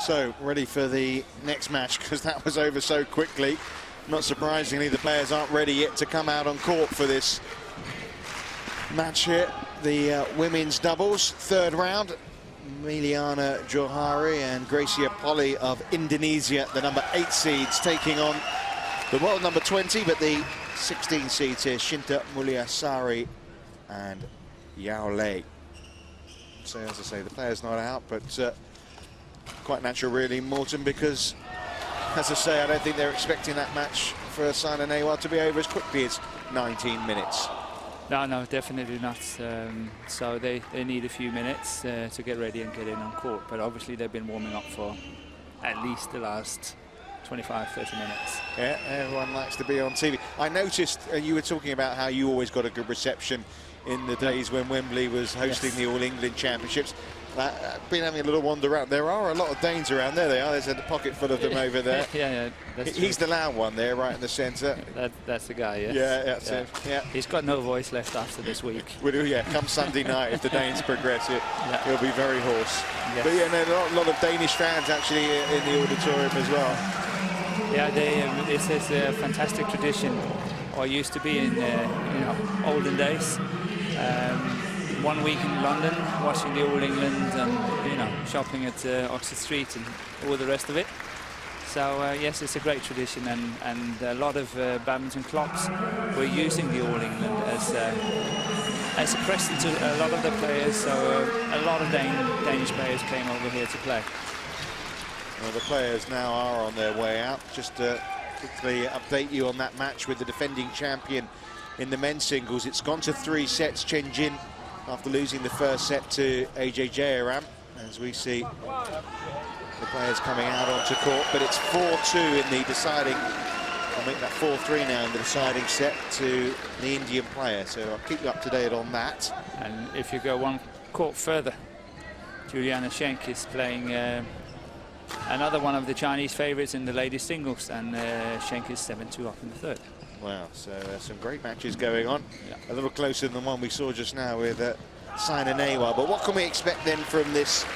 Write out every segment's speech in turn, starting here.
So, ready for the next match, because that was over so quickly. Not surprisingly, the players aren't ready yet to come out on court for this match here. The women's doubles, third round. Meiliana Jauhari and Greysia Polii of Indonesia, the number 8 seeds, taking on the world number 20, but the 16 seeds here, Shinta, Mulia, Sari and Yao. So, as I say, the players not out, but quite natural, really, Morton, because, as I say, I don't think they're expecting that match for Sari and Newa to be over as quickly as 19 minutes. No, definitely not. So they need a few minutes to get ready and get in on court. But obviously they've been warming up for at least the last 25, 30 minutes. Yeah, everyone likes to be on TV. I noticed you were talking about how you always got a good reception in the days when Wembley was hosting the All England Championships. I've been having a little wander around. There are a lot of Danes around. There they are. There's a pocket full of them over there. Yeah, that's He's the loud one there, right in the centre. That's the guy, yes. Yeah, that's it. Yeah. He's got no voice left after this week. Yeah, come Sunday night, if the Danes progress it, he'll be very hoarse. Yes. But yeah, no, a lot of Danish fans actually in the auditorium as well. Yeah, it's a fantastic tradition, or used to be in olden days. 1 week in London, watching the All England, and shopping at Oxford Street and all the rest of it. So yes, it's a great tradition, and a lot of badminton clubs were using the All England as a present to a lot of the players. So a lot of Danish players came over here to play. Well, the players now are on their way out. Just to quickly update you on that match with the defending champion in the men's singles. It's gone to 3 sets. Chen Jin, after losing the first set to AJ Jayaram, as we see the players coming out onto court, but it's 4-2 in the deciding. I'll make that 4-3 now in the deciding set to the Indian player, so I'll keep you up to date on that. And if you go one court further, Juliana Schenk is playing another one of the Chinese favourites in the ladies singles, and Schenk is 7-2 up in the third. Wow, so some great matches going on. Yeah. A little closer than the one we saw just now with Sari and Newa. But what can we expect then from this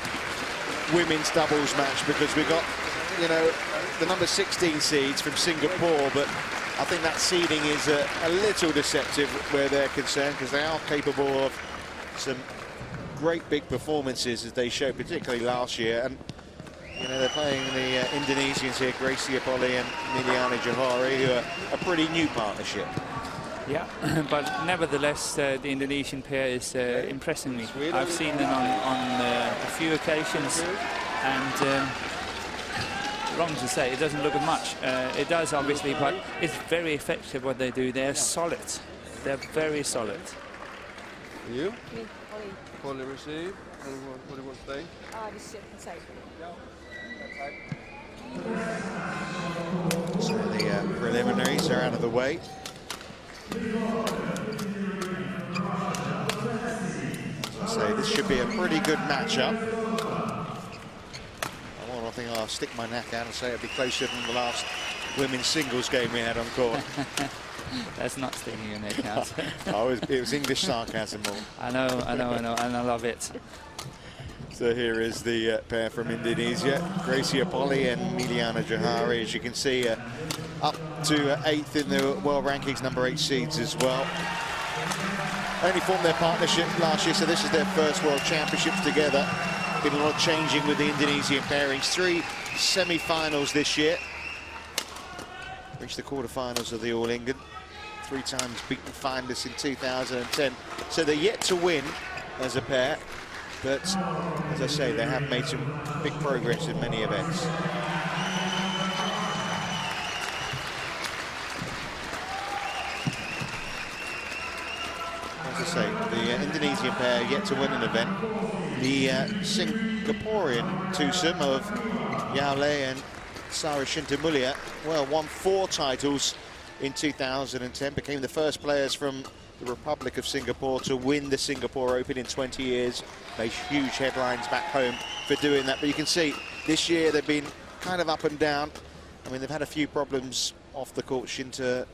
women's doubles match? Because we got, the number 16 seeds from Singapore, but I think that seeding is a little deceptive where they're concerned, because they are capable of some great big performances, as they showed, particularly last year. And they're playing the Indonesians here, Greysia Polii and Meiliana Jauhari, who are a pretty new partnership. Yeah, but nevertheless, the Indonesian pair is impressing me. I've seen them on a few occasions, and wrong to say, it doesn't look at much. It does, obviously, but it's very effective what they do. They're solid. They're very solid. You? Me, Polii. Polii receive. What do you want to say? Just sit and say. So the preliminaries are out of the way. As I say, this should be a pretty good matchup. I think I'll stick my neck out and say it'll be closer than the last women's singles game we had on court. That's not sticking your neck out. It was English sarcasm. I know, and I love it. So here is the pair from Indonesia, Greysia Polii and Meiliana Jauhari. As you can see, up to 8th in the world rankings, number 8 seeds as well. Only formed their partnership last year, so this is their first world championships together. Been a lot changing with the Indonesian pairings. 3 semi-finals this year. Reached the quarter-finals of the All England. 3 times beaten finalists in 2010. So they're yet to win as a pair. But, as I say, they have made some big progress in many events. As I say, the Indonesian pair yet to win an event. The Singaporean twosome of Yao and Sari Shinta Mulia, well, won 4 titles in 2010, became the first players from the Republic of Singapore to win the Singapore Open in 20 years. Made huge headlines back home for doing that. But you can see this year they've been kind of up and down. I mean, they've had a few problems off the court. Shinta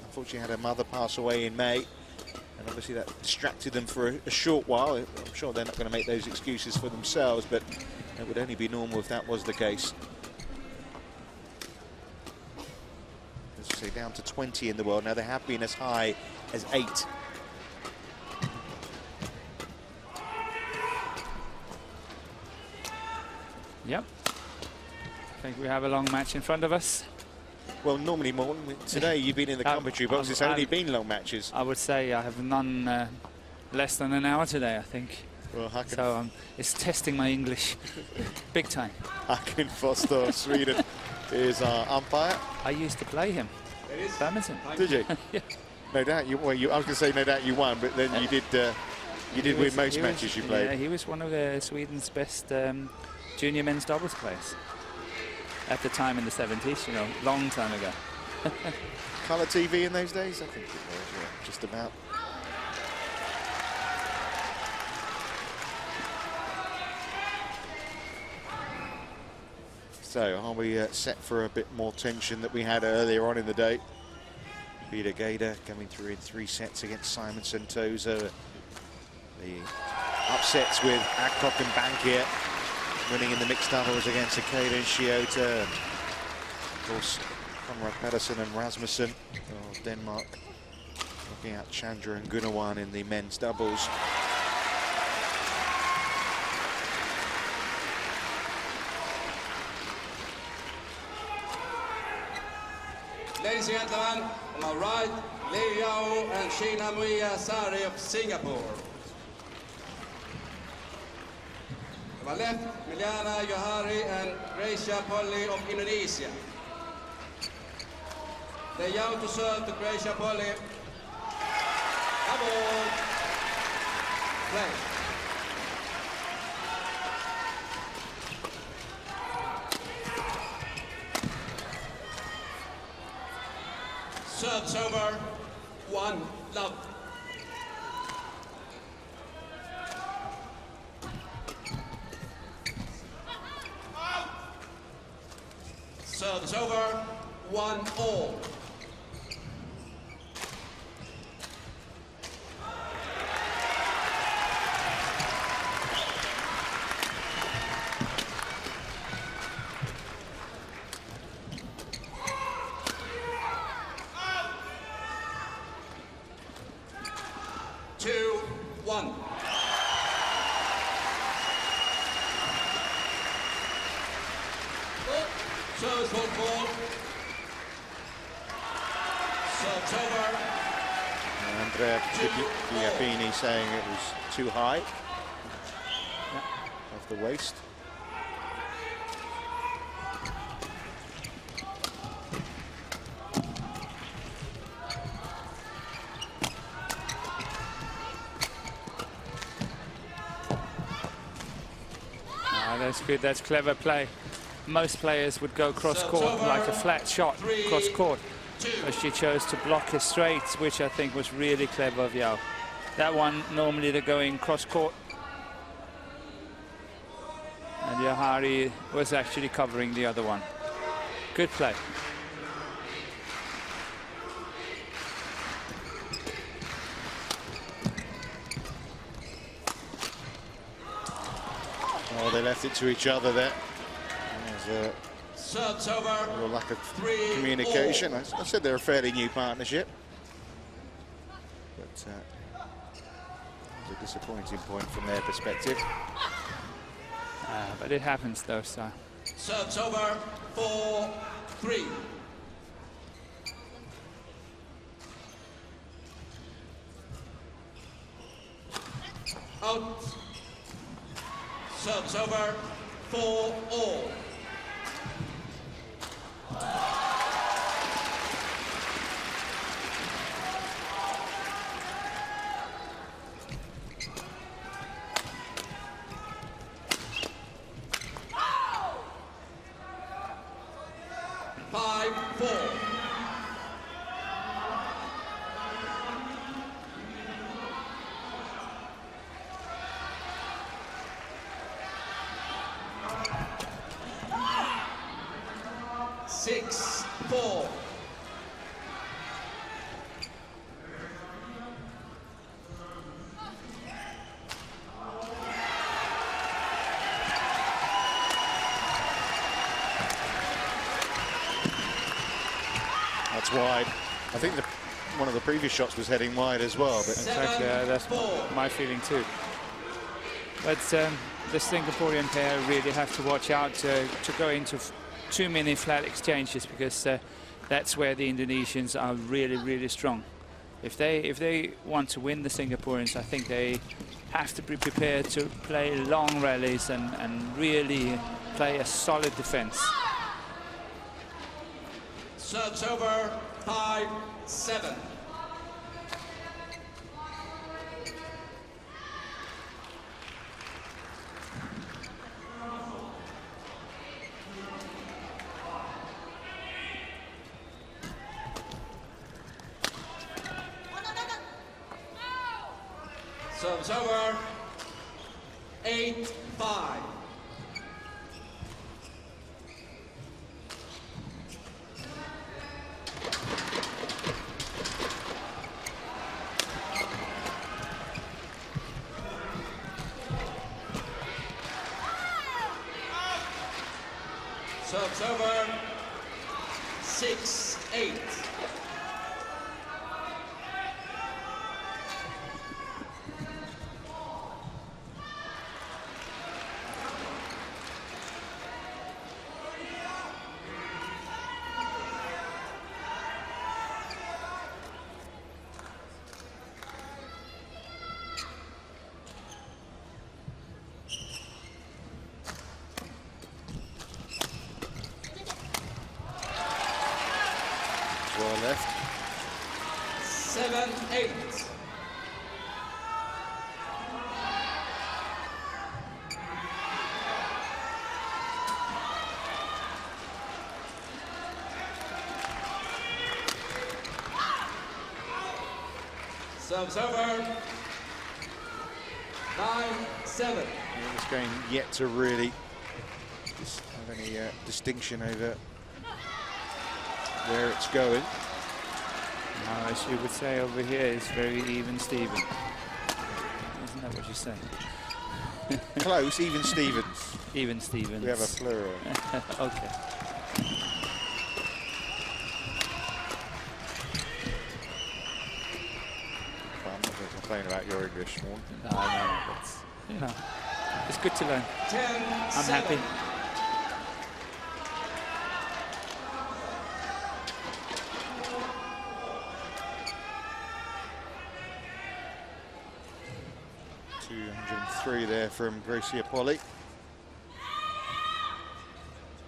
unfortunately had her mother pass away in May, and obviously that distracted them for a short while. I'm sure they're not going to make those excuses for themselves, but It would only be normal if that was the case. As I say, down to 20 in the world. Now, they have been as high as 8. Yep. I think we have a long match in front of us. Well, normally more. Today, you've been in the commentary box. It's only been long matches. I would say I have none less than an hour today, I think. Well, so it's testing my English big time. Hakan Foster of Sweden is our umpire. I used to play him. Badminton. Did you? Yeah. No doubt. I was going to say no doubt you won, but then you did. You did win most matches you played. Yeah, he was one of Sweden's best junior men's doubles players at the time in the 70s. You know, long time ago. Colour TV in those days, I think it was. Yeah, just about. So, are we set for a bit more tension that we had earlier on in the day? Peter Gader coming through in 3 sets against Simon Sentosa. The upsets with Adcock and Bankir, winning in the mixed doubles against Akeda and Shiota. And of course, Conrad Pedersen and Rasmussen of Denmark knocking out Chandra and Gunawan in the men's doubles. Ladies and gentlemen, on my right, Liu and Mulia Sari of Singapore. On my left, Meiliana Jauhari Greysia Polii of Indonesia. They young to serve to Greysia Polii. Double. Play. Serves over, 1 love. Serves over, 1 all. Saying it was too high off the waist. That's good. That's clever play. Most players would go cross court like a flat shot cross court, but she chose to block it straight, which I think was really clever of Yao. That one, normally they're going cross-court. And Jauhari was actually covering the other one. Good play. Oh, they left it to each other there. Serves over. A little lack of communication. I said they're a fairly new partnership. But a disappointing point from their perspective. But it happens though, so. Serves over, 4-3. Out. Serves over, 4-all. That's wide. I think one of the previous shots was heading wide as well. But exactly, that's my feeling too. But the Singaporean pair really have to watch out to go into too many flat exchanges, because that's where the Indonesians are really, really strong. If they want to win the Singaporeans, I think they have to be prepared to play long rallies and really play a solid defense. Serves over 5-7. Serves over 8-5. Serves over 6-8. well left. 7-8. Serves over. 9-7. This game yet to really have any distinction over where it's going. Now, as you would say over here, it's very even Steven. Isn't that what you say? Close, even Stevens. Even Stevens. We have a plural. Okay. I'm not going to complain about your English, Sean. No, that's, you know, it's good to learn. 10-7. I'm happy. There from Greysia Polii.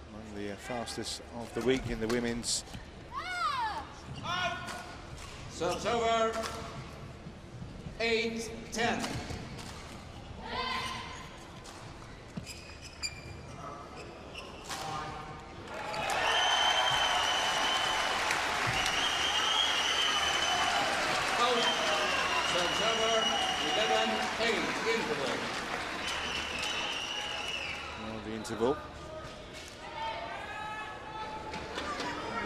Among the fastest of the week in the women's. Serves over. 8-10. Serves over. 11-8 interval. The interval.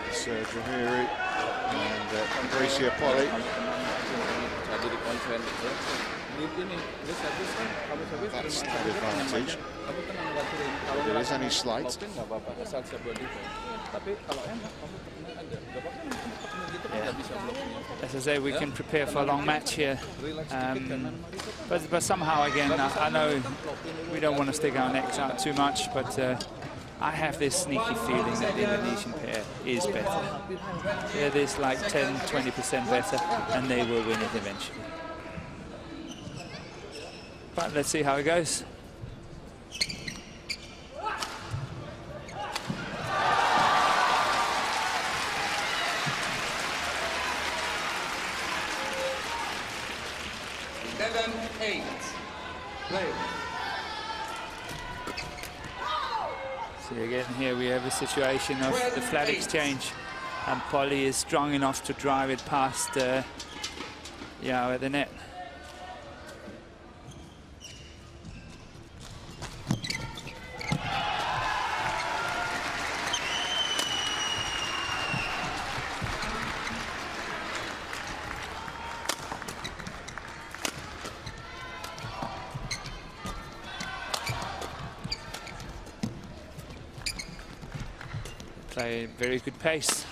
It's Jauhari and Greysia Polii. That's an advantage. It is only slight. Yeah. As I say, we can prepare for a long match here, but somehow again, I know we don't want to stick our necks out too much, but I have this sneaky feeling that the Indonesian pair is better. They're this like 10-20% better, and they will win it eventually. But let's see how it goes. So again, here we have a situation of the flat exchange, and Polii is strong enough to drive it past Yao at the net. Play very good pace.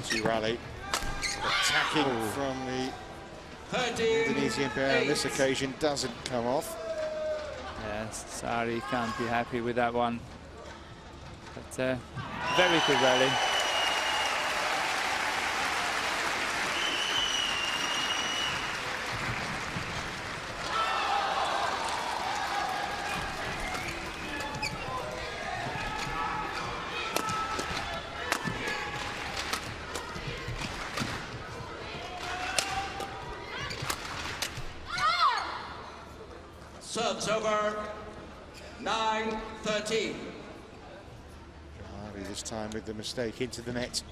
multi-rally. Attacking from the Indonesian pair on this occasion doesn't come off. Yes, Sari can't be happy with that one. But very good rally. Serves over, 9-13. Jauhari this time with the mistake into the net.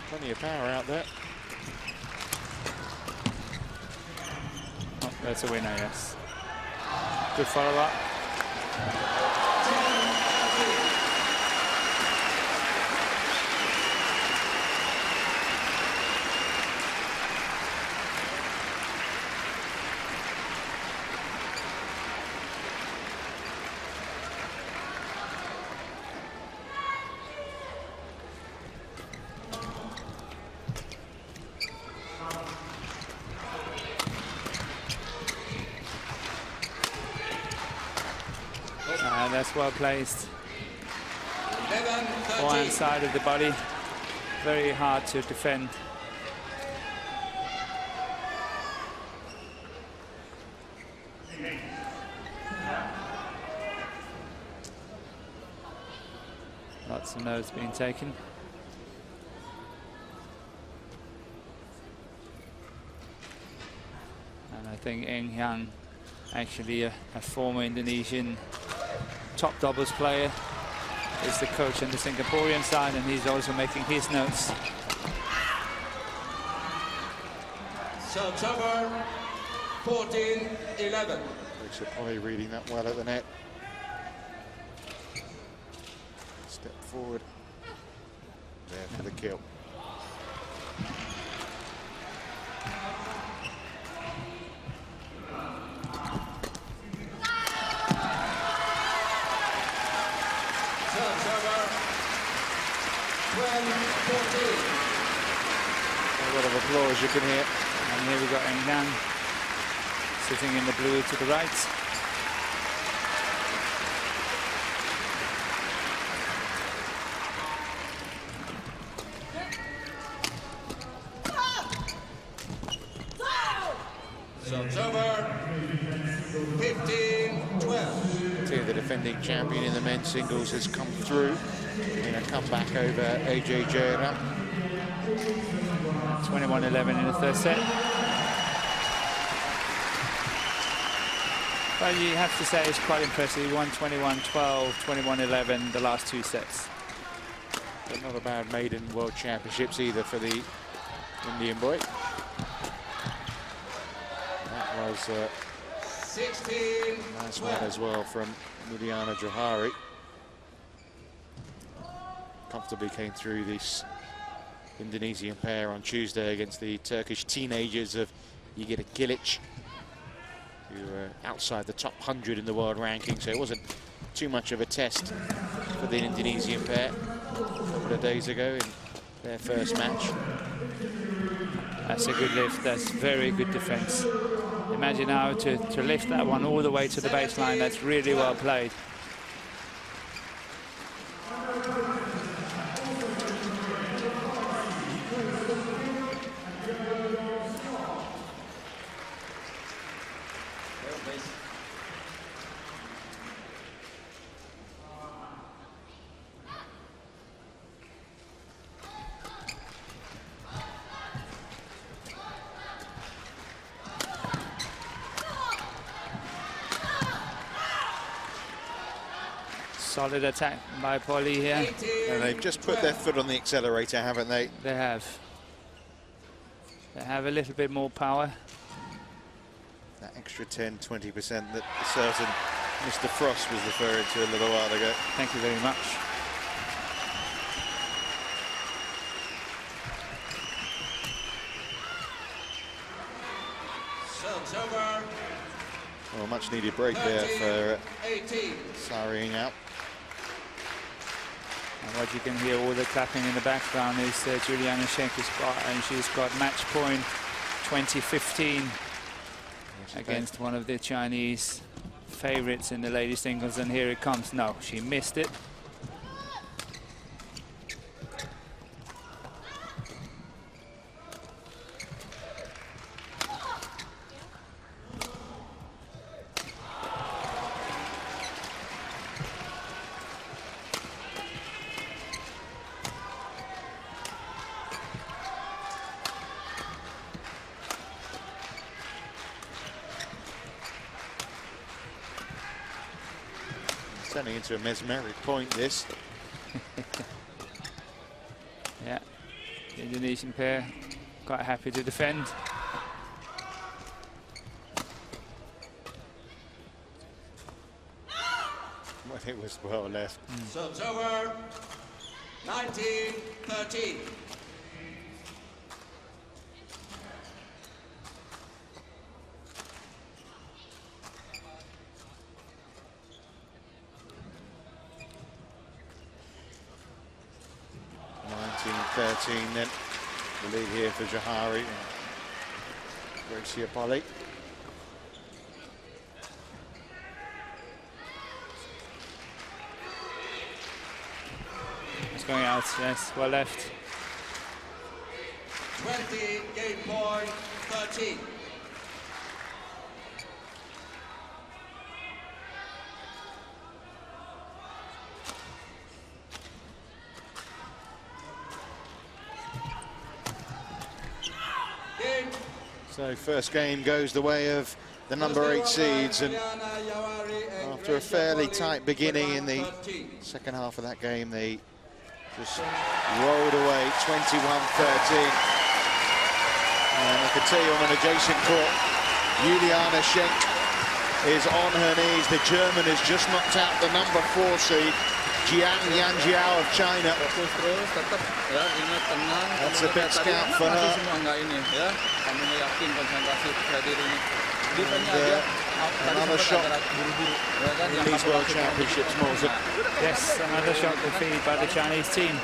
Plenty of power out there. Oh, that's a winner, yes. Good follow-up. That's well placed. One side of the body, very hard to defend. Lots of notes being taken. And I think Eng Hyang, actually a former Indonesian top doubles player, is the coach on the Singaporean side, and he's also making his notes. Serves over, 14-11. Greysia Polii reading that well at the net. Step forward. There for the kill. A lot of applause you can hear. And here we got Eng Hyang sitting in the blue to the right. Serves over, 15-12. The defending champion in the men's singles has come through in a comeback over AJ Jera. 21-11 in the third set. Well, you have to say it's quite impressive. He won 21-12, 21-11 the last two sets. But not a bad maiden world championships either for the Indian boy. That was a nice win as well from Meiliana Jauhari. Comfortably came through this Indonesian pair on Tuesday against the Turkish teenagers of Yiğit Kilic, who were outside the top 100 in the world ranking, so it wasn't too much of a test for the Indonesian pair a couple of days ago in their first match. That's a good lift. That's very good defense. Imagine how to lift that one all the way to the baseline. That's really well played. Solid attack by Polii here. And they've just put their foot on the accelerator, haven't they? They have. They have a little bit more power. That extra 10-20% that a certain Mr. Frost was referring to a little while ago. Thank you very much. Serves over, Well, much needed break there for Sari out. And what you can hear, all the clapping in the background, is Juliana Schenker's got, and she's got match point 2015 against one of the Chinese favorites in the ladies singles, and here it comes. No, she missed it. Turning into a mesmeric point, this. Yeah, the Indonesian pair quite happy to defend. Well, it was well left. Serves over. 19-13. Then the lead here for Jauhari and Greysia Polii. It's going out, yes, well left. 20, game point 13. So first game goes the way of the number 8 seeds, and after a fairly tight beginning in the second half of that game, they just rolled away 21-13. And I can tell you on an adjacent court, Meiliana Jauhari is on her knees. The German has just knocked out the number 4 seed, Jiang Jiao of China. That's a big scout for her. And another shot in these World Championships, Morgan. Yes, another shot defeated by the Chinese team.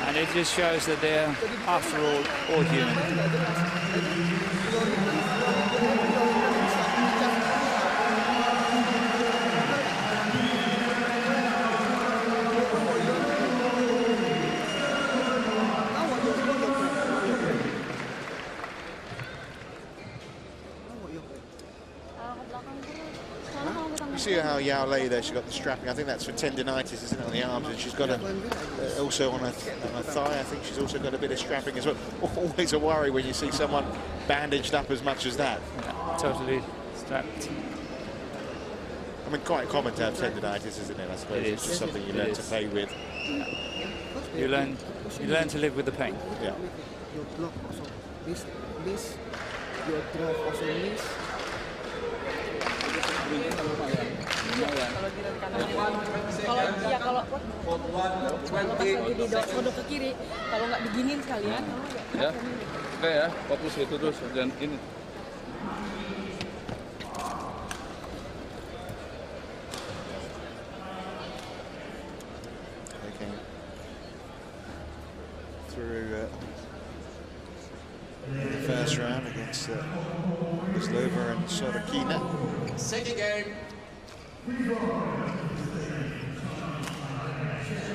And it just shows that they're, after all human. You see how Yao lay there, she's got the strapping. I think that's for tendinitis, isn't it, on the arms, and she's got a, also on her thigh, I think she's also got a bit of strapping as well. Always a worry when you see someone bandaged up as much as that. Yeah, totally strapped. I mean, quite common to have tendinitis, isn't it? I suppose It it's is. just something you learn to play with. Yeah. You learn to live with the pain. Yeah. Your block also miss, your drive also miss. Kalau kodok ke kiri, kalau nggak diginin sekalian. Ya, oke ya, fokus itu terus dan ini. Through the first round against Slova and Sorokina. Second game.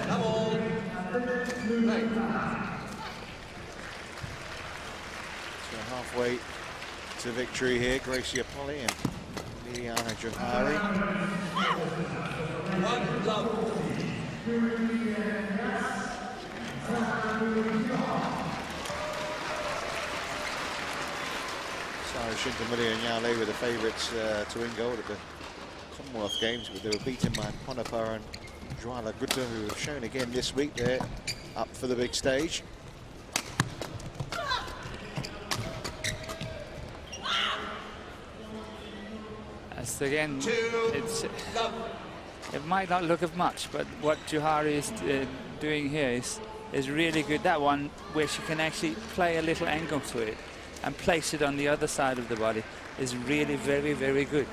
Double. Right. So halfway to victory here, Greysia Polii and Meiliana Jauhari. One love. Sari, Shinta, Mulia and Yao were the favourites to win gold at the Commonwealth Games, but they were beaten by Ponapa and Joala Gutta, who have shown again this week they're up for the big stage. As again, it might not look of much, but what Jauhari is doing here is really good. That one where she can actually play a little angle to it and place it on the other side of the body is really very, very good.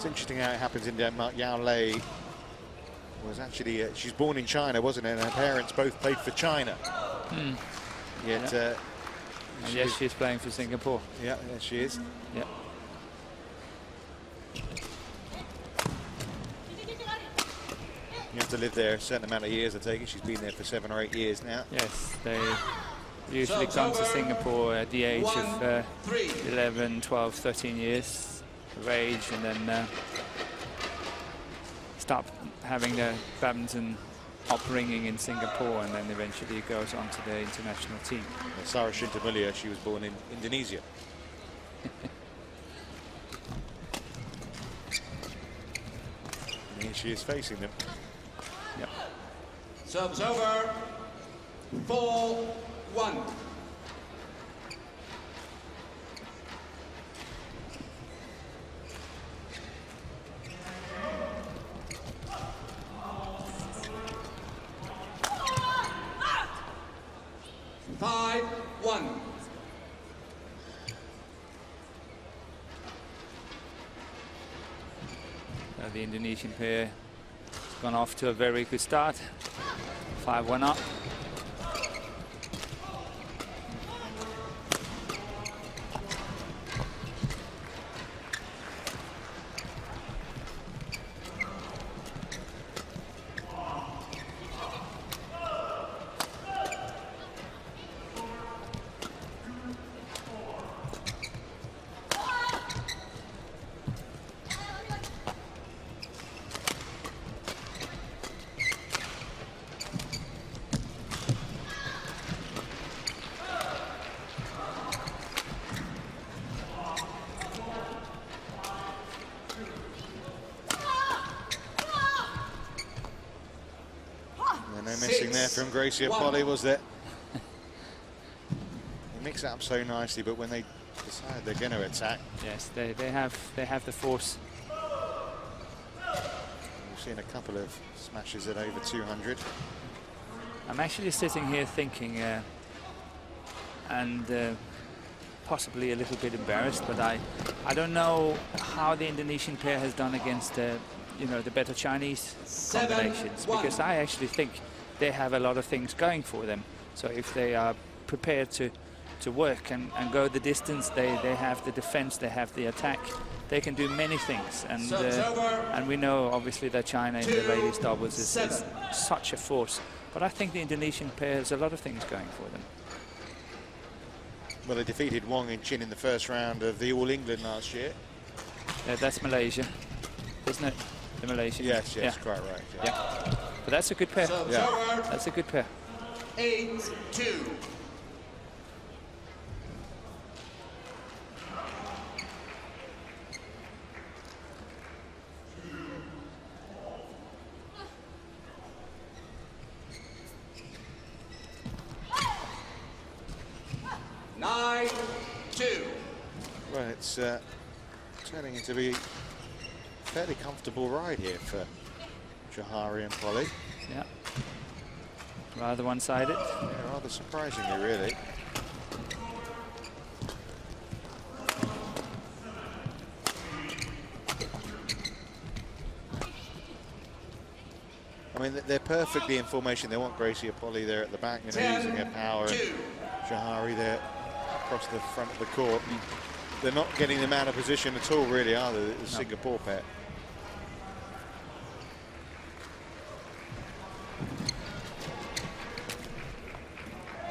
It's interesting how it happens in Denmark. Yao Lei was actually, she's born in China, wasn't it? And her parents both played for China. Yet, and yes, she's playing for Singapore. Yeah, there she is. Yeah. You have to live there a certain amount of years, I take it. She's been there for 7 or 8 years now. Yes, they usually come to Singapore at the age of 11, 12, 13 years of age, and then start having the badminton upbringing in Singapore, and then eventually goes on to the international team. Sari Shinta Mulia, she was born in Indonesia. And here she is facing them. Yep. Serves over. 4-1. The Indonesian pair has gone off to a very good start. 5-1 up. Missing there from Greysia Polii, was there? They mix it up so nicely, but when they decide they're going to attack, yes, they have the force. We've seen a couple of smashes at over 200. I'm actually sitting here thinking, and possibly a little bit embarrassed, but I don't know how the Indonesian pair has done against you know, the better Chinese combinations, because I actually think they have a lot of things going for them. So if they are prepared to work and go the distance, they have the defense, they have the attack, they can do many things. And we know obviously that China in the ladies doubles is such a force. But I think the Indonesian pair has a lot of things going for them. Well, they defeated Wong and Chin in the first round of the All England last year. That's Malaysia, isn't it? The Malaysian. Yes, yeah. quite right. Yeah. But that's a good pair. Yeah. That's a good pair. 8-2. Well, it's turning into be a fairly comfortable ride here for Jauhari and Polii. Yeah. Rather one-sided. Yeah, rather surprisingly, really. I mean, they're perfectly in formation. They want Greysia Polii there at the back, you know, using her power, and Jauhari there across the front of the court. And they're not getting them out of position at all, really, are they? The Singapore pair.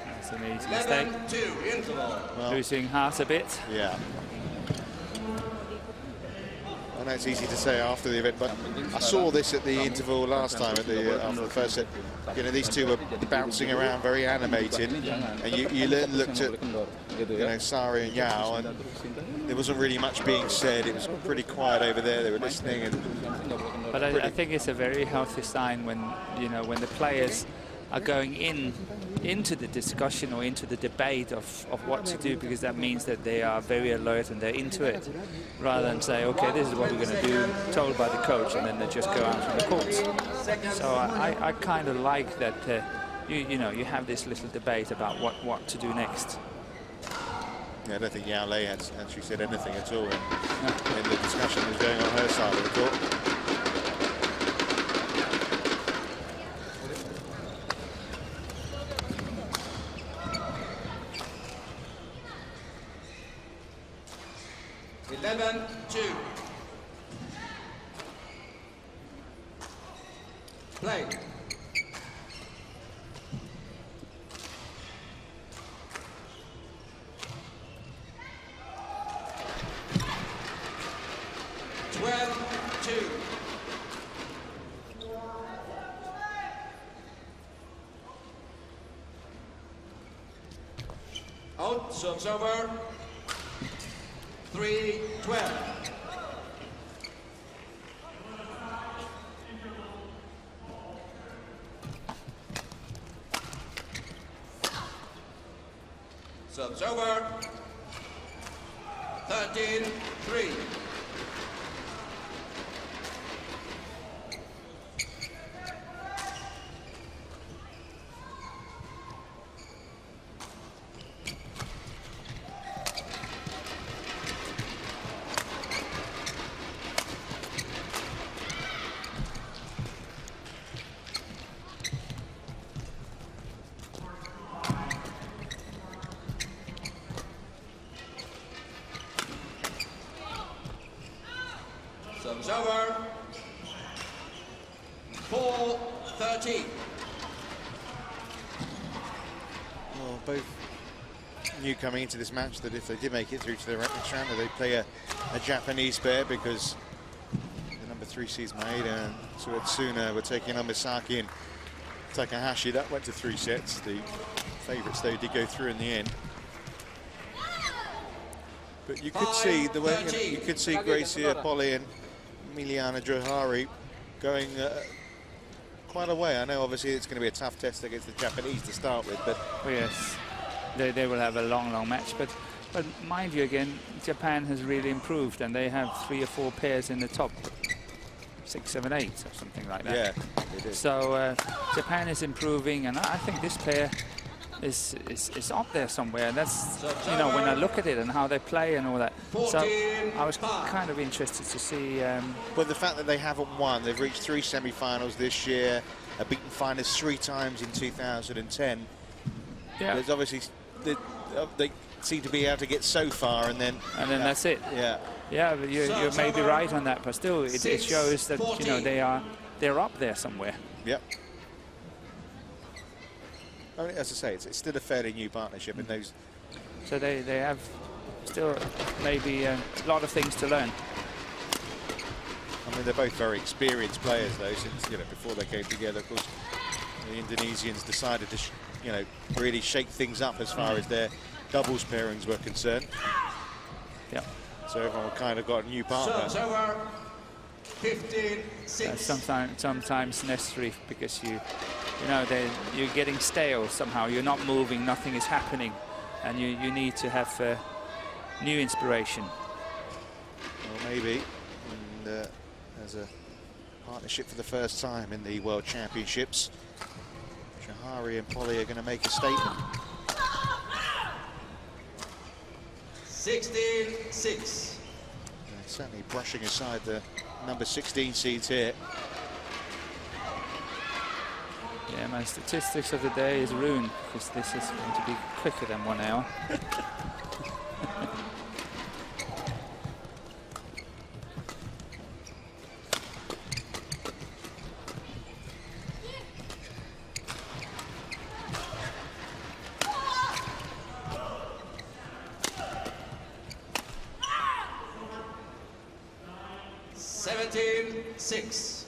That's an easy mistake. Well, losing heart a bit. Yeah. I know it's easy to say after the event, but I saw this at the interval last time at the after the first set. You know, these two were bouncing around, very animated, and you looked at, you know, Sari and Yao, and there wasn't really much being said. It was pretty quiet over there. They were listening. And but I think it's a very healthy sign when, you know, when the players are going into the discussion or into the debate of what to do, because that means that they are very alert and they're into it, rather than say, okay, this is what we're going to do, told by the coach, and then they just go out from the courts. So I kind of like that, you know, you have this little debate about what to do next. Yeah, I don't think Yao Lei had actually said anything at all in the discussion that was going on her side of the court. Play. Out, serves over. 3-12. Serves over. 13-3. Serves over. 4-13. Well, both knew coming into this match that if they did make it through to the next round, they'd play a Japanese pair, because the number 3 seeds Maeda and Suetsuna were taking on Misaki and Takahashi. That went to 3 sets. The favourites, though, did go through in the end. But you could see the way you could see Greysia Polii and Meiliana Jauhari going quite a way. I know obviously it's going to be a tough test against the Japanese to start with, but yes, they will have a long match. But mind you, again, Japan has really improved, and they have 3 or 4 pairs in the top 6, 7, 8 or something like that. Yeah, they did. So Japan is improving, and I think this pair is up there somewhere. And that's, you know, when I look at it and how they play and all that. So I was kind of interested to see. But the fact that they haven't won, they've reached 3 semi-finals this year, beaten finalists 3 times in 2010. Yeah. There's obviously they seem to be able to get so far, and then that's it. Yeah. Yeah, but you may be right on that, but still, it shows that, you know, they're up there somewhere. Yep. I mean, as I say, it's still a fairly new partnership in those. So they have still maybe a lot of things to learn. I mean, they're both very experienced players, though, since, you know, before they came together. Of course, the Indonesians decided to, you know, really shake things up as far as their doubles pairings were concerned. Yeah. So everyone kind of got a new partner. Serves over. 15-6. Sometimes necessary, because you know, you're getting stale somehow. You're not moving, nothing is happening, and you need to have new inspiration. Well, maybe, and as a partnership for the first time in the World Championships, Jauhari and Polii are going to make a statement. 16-6. Certainly brushing aside the number 16 seeds here. Yeah, my statistics of the day is ruined, because this is going to be quicker than 1 hour. Six.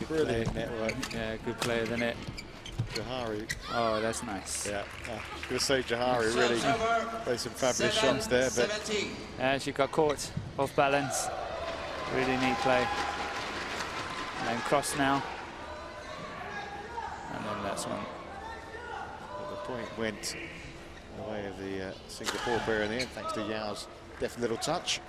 Brilliant network. Yeah, good player, isn't it? Jauhari. Oh, that's nice. Yeah, I was going to say Jauhari really played some fabulous shots there, but she got caught off balance. Really neat play. And then cross now. And then that's one. Well, the point went the way of the Singapore player in the end, thanks to Yao's deft little touch.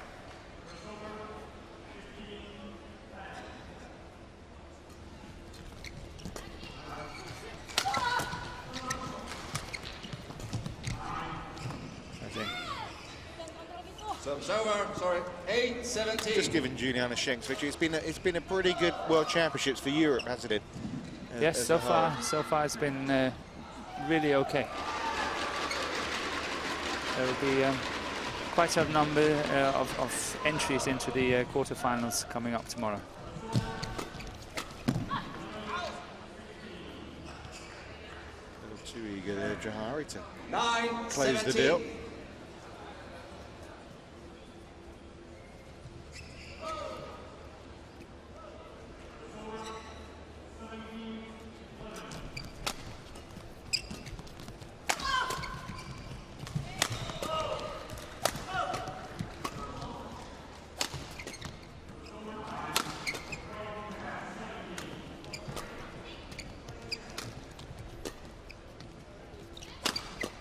Service over, sorry, 8-17. Just giving Juliana Schenk's victory. It's been a pretty good World Championships for Europe, hasn't it? Yes, so far it's been really okay. There will be quite a number of entries into the quarterfinals coming up tomorrow. A little too eager there, Jauhari, to 9-17. close the deal.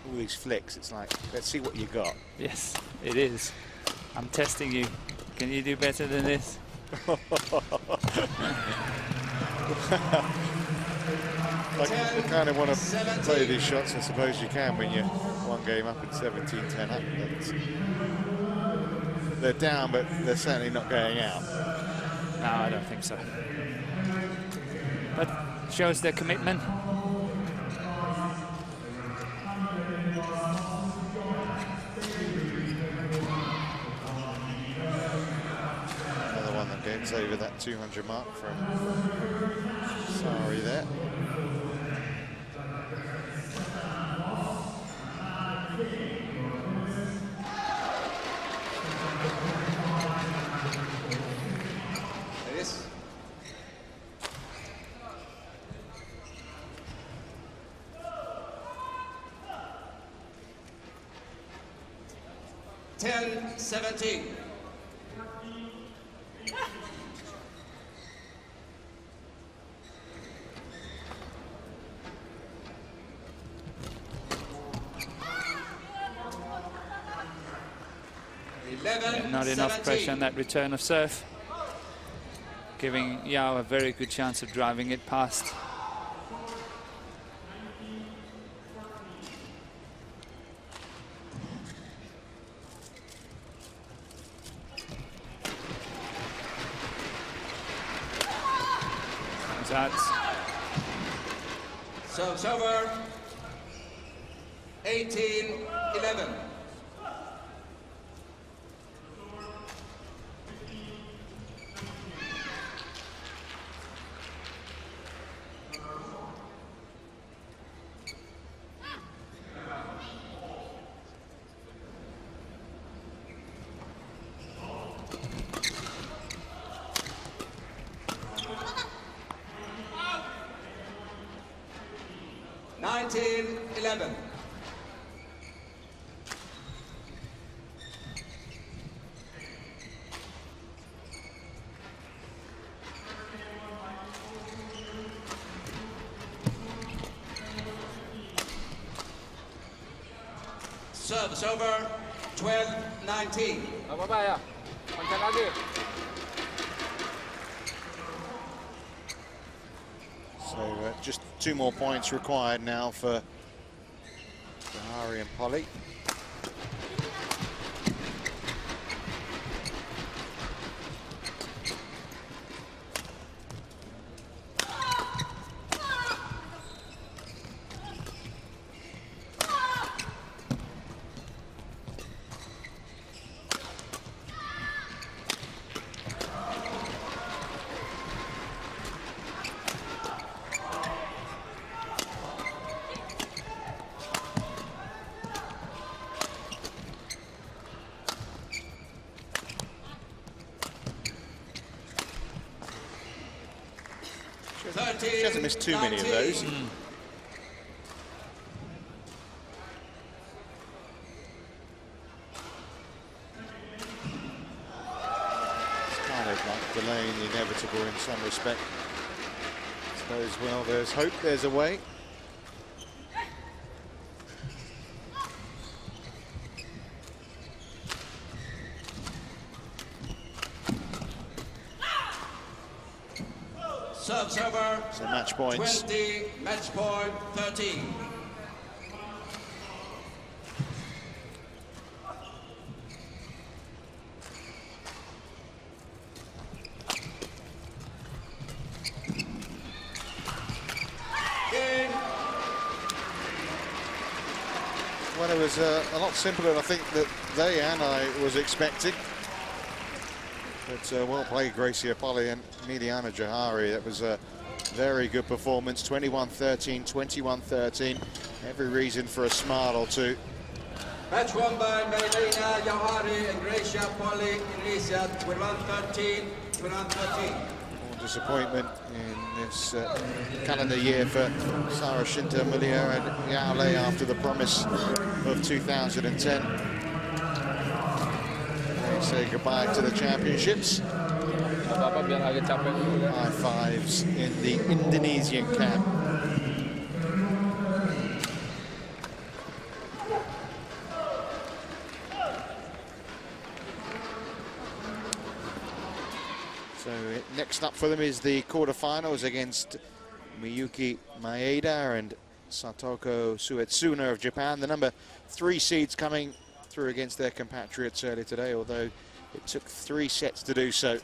All these flicks, it's like, let's see what you got. Yes, it is. I'm testing you. Can you do better than this? I kind of want to play these shots. I suppose you can when you're one game up and 17-10 up. But they're down, but they're certainly not going out. No, I don't think so. But shows their commitment. Another one that gets over that 200 mark from Sari there. It is. Ten, 17. Not enough pressure on that return of serve, giving Yao a very good chance of driving it past. Comes out. Serves over. 18-11. Service over, 12-19. Apa-apa ya? Pencet lagi. So just 2 more points required now for Jauhari and Polii. She hasn't missed too many of those. It's kind of like delaying the inevitable in some respect. I suppose, well, there's hope, there's a way. Server. So match points. 20, match point 13. Well, it was a lot simpler than I think that they and I was expecting. But well played, Greysia Polii and Meiliana Jauhari. That was a very good performance. 21-13, 21-13. Every reason for a smile or two. Match won by Meiliana Jauhari and Greysia Polii in Asia, 21-13, 21-13. More disappointment in this calendar year for Sari, Shinta, Mulia and Yale after the promise of 2010. They say goodbye to the championships. High fives in the Indonesian camp. So next up for them is the quarterfinals against Miyuki Maeda and Satoko Suetsuna of Japan, the number 3 seeds coming through against their compatriots earlier today, although it took 3 sets to do so.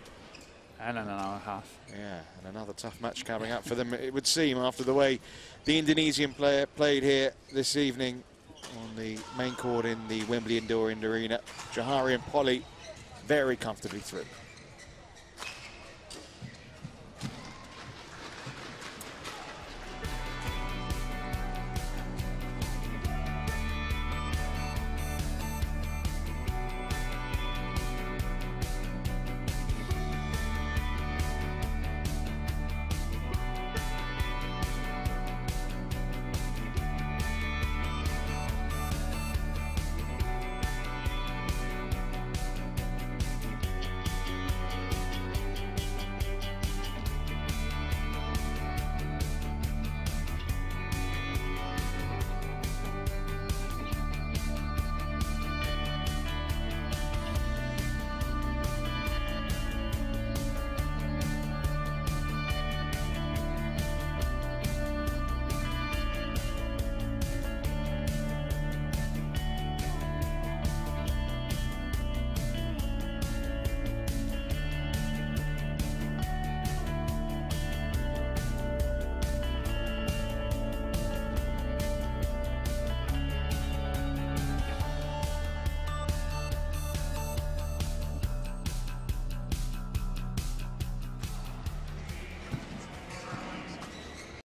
And an hour and a half. Yeah, and another tough match coming up for them, it would seem, after the way the Indonesian player played here this evening on the main court in the Wembley Indoor Arena. Jauhari and Polii very comfortably through.